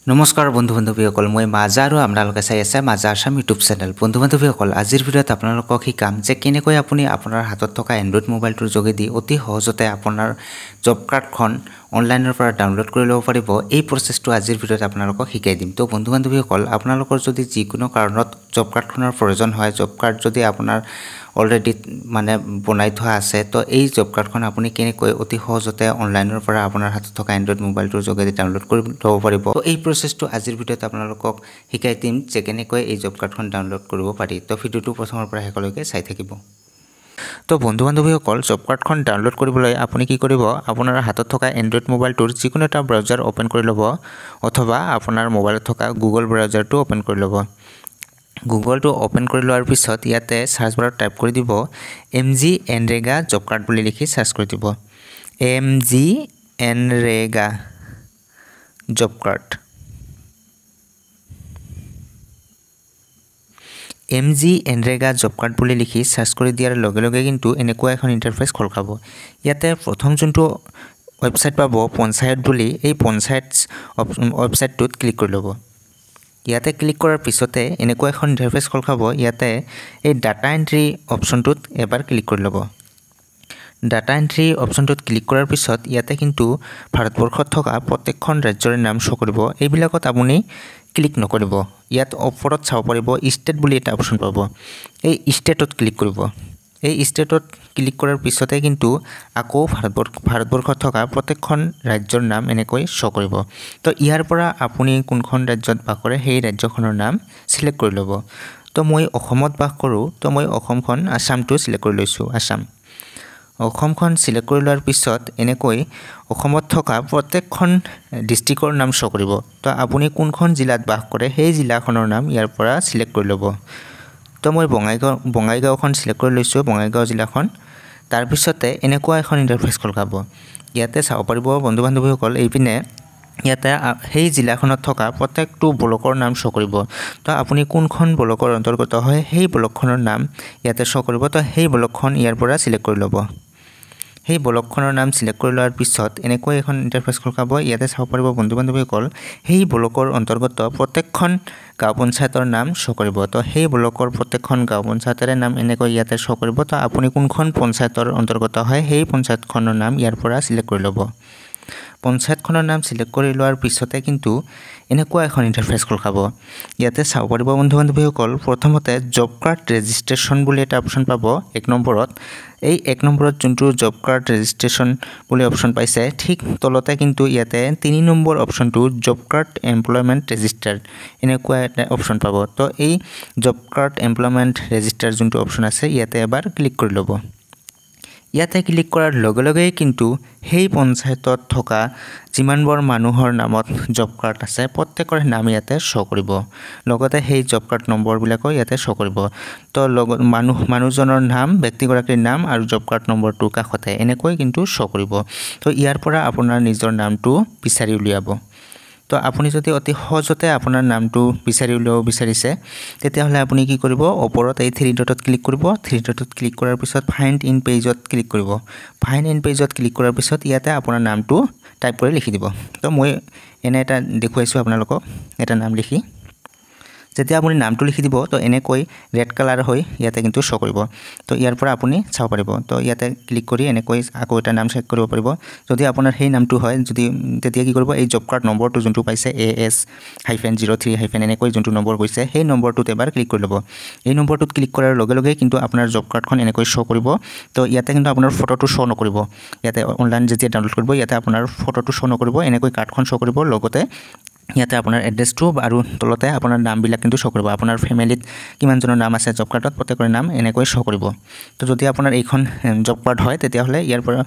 নমস্কাৰ বন্ধু বান্ধৱীসকল মই মাজা আৰু আপোনালোকে চাই আছে মাজা আসাম ইউটিউব চেনেল। বন্ধু বান্ধৱীসকল আজিৰ ভিডিঅ'ত আপোনালোকক শিকাম যে কেনেকৈ আপুনি আপোনাৰ হাতত থকা এণ্ড্ৰইড মোবাইলটোৰ যোগেদি অতি সহজতে আপোনাৰ জব কাৰ্ডখন অনলাইনৰ পৰা ডাউনলোড কৰি ল'ব পাৰিব। এই প্ৰচেছটো আজিৰ ভিডিঅ'ত আপোনালোকক শিকাই দিম। তো বন্ধু বান্ধৱীসকল আপোনালোকৰ যদি যিকোনো কাৰণত জব কাৰ্ডখনৰ প্ৰয়োজন হয়, জব কাৰ্ড যদি আপোনাৰ অলৰেডি বনাই থোৱা আছে, তো এই জব কাৰ্ডখন আপুনি কেনেকৈ অতি সহজতে অনলাইনৰ পৰা আপোনাৰ হাতত থকা এণ্ড্ৰইড মোবাইলটোৰ যোগেদি ডাউনলোড কৰি ল'ব পাৰিব। তো এই প্ৰচেছটো আজিৰ ভিডিঅ'ত আপোনালোকক শিকাই দিম যে কেনেকৈ এই জব কাৰ্ডখন ডাউনলোড কৰিব পাৰি। তো ভিডিঅ'টো প্ৰথমৰ পৰা শেষলৈকে চাই থাকিব। তো বন্ধু বান্ধৱীসকল জব কাৰ্ডখন ডাউনলোড কৰিবলৈ আপুনি কি কৰিব, আপোনাৰ হাতত থকা এণ্ড্ৰইড মোবাইলটোৰ যিকোনো এটা ব্ৰাউজাৰ অ'পেন কৰি ল'ব অথবা আপোনাৰ মোবাইলত থকা গুগল ব্ৰাউজাৰটো অ'পেন কৰি ল'ব। গুগলটো অ'পেন কৰি লোৱাৰ পিছত ইয়াতে সাৰ্চ বাৰত টাইপ কৰি দিব MGNREGA জব কাৰ্ড বুলি লিখি সাৰ্চ কৰি দিব। MGNREGA job card, MGNREGA job card বুলি লিখি সাৰ্চ কৰি দিয়াৰ লগে লগে কিন্তু এনেকুৱা এখন ইণ্টাৰফেচ খোল খাব। ইয়াতে প্ৰথম যোনটো ৱেবছাইট পাব পঞ্চায়ত বুলি, এই পঞ্চায়ত ৱেবছাইটটোত ক্লিক কৰি ল'ব। ইয়াতে ক্লিক কৰাৰ পিছতে এনেকুৱা এখন ইণ্টাৰফেচ খোল খাব। ইয়াতে এই ডাটা এণ্ট্ৰি অপশ্যনটোত এবাৰ ক্লিক কৰি ল'ব। ডাটা এণ্ট্ৰি অপশ্যনটোত ক্লিক কৰাৰ পিছত ইয়াতে কিন্তু ভাৰতবৰ্ষত থকা প্ৰত্যেকখন ৰাজ্যৰে নাম শ্ব' কৰিব। এইবিলাকত আপুনি ক্লিক নকৰিব। ইয়াত ওপৰত চাব পাৰিব ষ্টেট বুলি এটা অপশ্যন পাব, এই ষ্টেটত ক্লিক কৰিব। এই ষ্টেটত ক্লিক কৰাৰ পিছতে কিন্তু আকৌ ভাৰতবৰ্ষত থকা প্ৰত্যেকখন ৰাজ্যৰ নাম এনেকৈ শ্ব' কৰিব। তো ইয়াৰ পৰা আপুনি কোনখন ৰাজ্যত বাস কৰে সেই ৰাজ্যখনৰ নাম চিলেক্ট কৰি ল'ব। তো মই অসমত বাস কৰোঁ, তো মই অসমখন আসামটো চিলেক্ট কৰি লৈছোঁ, আসাম। অসমখন চিলেক্ট কৰি লোৱাৰ পিছত এনেকৈ অসমত থকা প্ৰত্যেকখন ডিষ্ট্ৰিক্টৰ নাম শ্ব' কৰিব। তো আপুনি কোনখন জিলাত বাস কৰে সেই জিলাখনৰ নাম ইয়াৰ পৰা চিলেক্ট কৰি ল'ব। তো মই বঙাইগাঁওখন চিলেক্ট কৰি লৈছোঁ, বঙাইগাঁও জিলাখন। তাৰপিছতে এনেকুৱা এখন ইণ্টাৰফেচ খোল খাব। ইয়াতে চাব পাৰিব বন্ধু বান্ধৱীসকল, এইপিনে ইয়াতে সেই জিলাখনত থকা প্ৰত্যেকটো ব্লকৰ নাম শ্ব' কৰিব। তো আপুনি কোনখন ব্লকৰ অন্তৰ্গত হয় সেই ব্লকখনৰ নাম ইয়াতে শ্ব' কৰিব। তো সেই ব্লকখন ইয়াৰ পৰা চিলেক্ট কৰি ল'ব। সেই ব্লকখনৰ নাম চিলেক্ট কৰি লোৱাৰ পিছত এনেকৈ এখন ইণ্টাৰফেচ খোল খাব। ইয়াতে চাব পাৰিব বন্ধু বান্ধৱীসকল, সেই ব্লকৰ অন্তৰ্গত প্ৰত্যেকখন গাঁও পঞ্চায়তৰ নাম শ্ব' কৰিব। তো সেই ব্লকৰ প্ৰত্যেকখন গাঁও পঞ্চায়তৰে নাম এনেকৈ ইয়াতে শ্ব' কৰিব। তো আপুনি কোনখন পঞ্চায়তৰ অন্তৰ্গত হয় সেই পঞ্চায়তখনৰ নাম ইয়াৰ পৰা চিলেক্ট কৰি ল'ব। পঞ্চায়তখনৰ নাম চিলেক্ট কৰি লোৱাৰ পিছতে কিন্তু এনেকুৱা এখন ইণ্টাৰফেচ খোল খাব। ইয়াতে চাব পাৰিব বন্ধু বান্ধৱীসকল, প্ৰথমতে জব কাৰ্ড ৰেজিষ্ট্ৰেশ্যন বুলি এটা অপশ্যন পাব 1 নম্বৰত। এই 1 নম্বৰত যোনটো জব কাৰ্ড ৰেজিষ্ট্ৰেশ্যন বুলি অপশ্যন পাইছে, ঠিক তলতে কিন্তু ইয়াতে 3 নম্বৰ অপশ্যনটো জব কাৰ্ড এমপ্লয়মেণ্ট ৰেজিষ্টাৰ এনেকুৱা এটা অপশ্যন পাব। তো এই জব কাৰ্ড এমপ্লয়মেণ্ট ৰেজিষ্টাৰ যোনটো অপশ্যন আছে ইয়াতে এবাৰ ক্লিক কৰি ল'ব। ইয়াতে ক্লিক কৰাৰ লগে লগেই কিন্তু সেই পঞ্চায়তত থকা যিমানবোৰ মানুহৰ নামত জব কাৰ্ড আছে প্ৰত্যেকৰে নাম ইয়াতে শ্ব' কৰিব। লগতে সেই জব কাৰ্ড নম্বৰবিলাকো ইয়াতে শ্ব' কৰিব। তো মানুহজনৰ নাম, ব্যক্তিগৰাকীৰ নাম আৰু জব কাৰ্ড নম্বৰটোৰ কাষতে এনেকৈ কিন্তু শ্ব' কৰিব। তো ইয়াৰ পৰা আপোনাৰ নিজৰ নামটো বিচাৰি উলিয়াব। তো আপুনি যদি অতি সহজতে আপোনাৰ নামটো বিচাৰি উলিয়াব বিচাৰিছে, তেতিয়াহ'লে আপুনি কি কৰিব, ওপৰত এই 3 ডটত ক্লিক কৰিব। 3 ডটত ক্লিক কৰাৰ পিছত ফাইণ্ড ইন পেজত ক্লিক কৰিব। ফাইণ্ড ইন পেজত ক্লিক কৰাৰ পিছত ইয়াতে আপোনাৰ নামটো টাইপ কৰি লিখি দিব। তো মই এনে এটা দেখুৱাইছোঁ আপোনালোকক, এটা নাম লিখি। যেতিয়া আপুনি নামটো লিখি দিব তো এনেকৈ ৰেড কালাৰ হৈ ইয়াতে কিন্তু শ্ব' কৰিব। তো ইয়াৰ পৰা আপুনি চাব পাৰিব। তো ইয়াতে ক্লিক কৰি এনেকৈ আকৌ এটা নাম চেক কৰিব পাৰিব। যদি আপোনাৰ সেই নামটো হয়, তেতিয়া কি কৰিব, এই জব কাৰ্ড নম্বৰটো যোনটো পাইছে AS-03- এনেকৈ যোনটো নম্বৰ গৈছে সেই নম্বৰটোত এবাৰ ক্লিক কৰি ল'ব। এই নম্বৰটোত ক্লিক কৰাৰ লগে লগে কিন্তু আপোনাৰ জব কাৰ্ডখন এনেকৈ শ্ব' কৰিব। তো ইয়াতে কিন্তু আপোনাৰ ফটোটো শ্ব' নকৰিব। ইয়াতে অনলাইন যেতিয়া ডাউনলোড কৰিব ইয়াতে আপোনাৰ ফটোটো শ্ব' নকৰিব, এনেকৈ কাৰ্ডখন শ্ব' কৰিব। লগতে ইয়াতে আপোনাৰ এড্ৰেছটো আৰু তলতে আপোনাৰ নামবিলাক কিন্তু শ্ব' কৰিব। আপোনাৰ ফেমিলিত কিমানজনৰ নাম আছে জব কাৰ্ডত প্ৰত্যেকৰে নাম এনেকৈ শ্ব' কৰিব। তো যদি আপোনাৰ এইখন জব কাৰ্ড হয় তেতিয়াহ'লে ইয়াৰ পৰা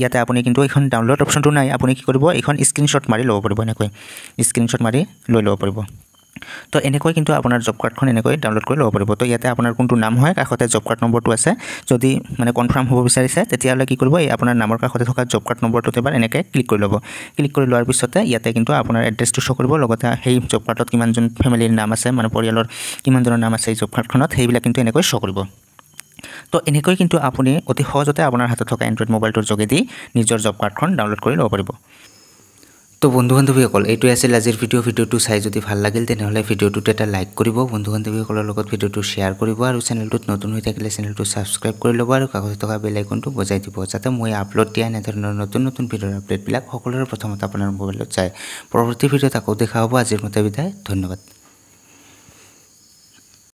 ইয়াতে আপুনি কিন্তু এইখন ডাউনলোড অপশ্যনটো নাই, আপুনি কি কৰিব, এইখন স্ক্ৰীনশ্বট মাৰি ল'ব পাৰিব। এনেকৈ স্ক্ৰীনশ্বট মাৰি লৈ ল'ব পাৰিব। তো এনেকৈ কিন্তু আপোনাৰ জব কাৰ্ডখন এনেকৈ ডাউনলোড কৰি ল'ব পাৰিব। তো ইয়াতে আপোনাৰ কোনটো নাম হয় কাষতে জব কাৰ্ড নম্বৰটো আছে। যদি কনফাৰ্ম হ'ব বিচাৰিছে তেতিয়াহ'লে কি কৰিব, এই আপোনাৰ নামৰ কাষতে থকা জব কাৰ্ড নম্বৰটোত এবাৰ এনেকৈ ক্লিক কৰি ল'ব। ক্লিক কৰি লোৱাৰ পিছতে ইয়াতে কিন্তু আপোনাৰ এড্ৰেছটো শ্ব' কৰিব। লগতে সেই জব কাৰ্ডত কিমানজন ফেমিলিৰ নাম আছে, পৰিয়ালৰ কিমানজনৰ নাম আছে এই জব কাৰ্ডখনত, সেইবিলাক কিন্তু এনেকৈ শ্ব' কৰিব। তো এনেকৈ কিন্তু আপুনি অতি সহজতে আপোনাৰ হাতত থকা এণ্ড্ৰইড মোবাইলটোৰ যোগেদি নিজৰ জব কাৰ্ডখন ডাউনলোড কৰি ল'ব পাৰিব। তো বন্ধু বান্ধৱীসকল এইটো আছিল আজিৰ ভিডিঅ'টো চাই যদি ভাল লাগিল তেনেহ'লে ভিডিঅ'টোত এটা লাইক কৰিব বন্ধু বান্ধৱীসকলৰ লগত ভিডিঅ'টো শ্বেয়াৰ কৰিব আৰু চেনেলটোত নতুন হৈ থাকিলে চেনেলটো ছাবস্ক্ৰাইব কৰি ল'ব আৰু কাষত থকা বেল আইকনটো বজাই দিব যাতে মই আপলোড দিয়া এনেধৰণৰ নতুন ভিডিঅ'ৰ আপডেটবিলাক সকলোৰে প্ৰথমতে আপোনাৰ মোবাইলত যায় পৰৱৰ্তী ভিডিঅ'ত আকৌ দেখা হ'ব আজিৰ মতে বিদায় ধন্যবাদ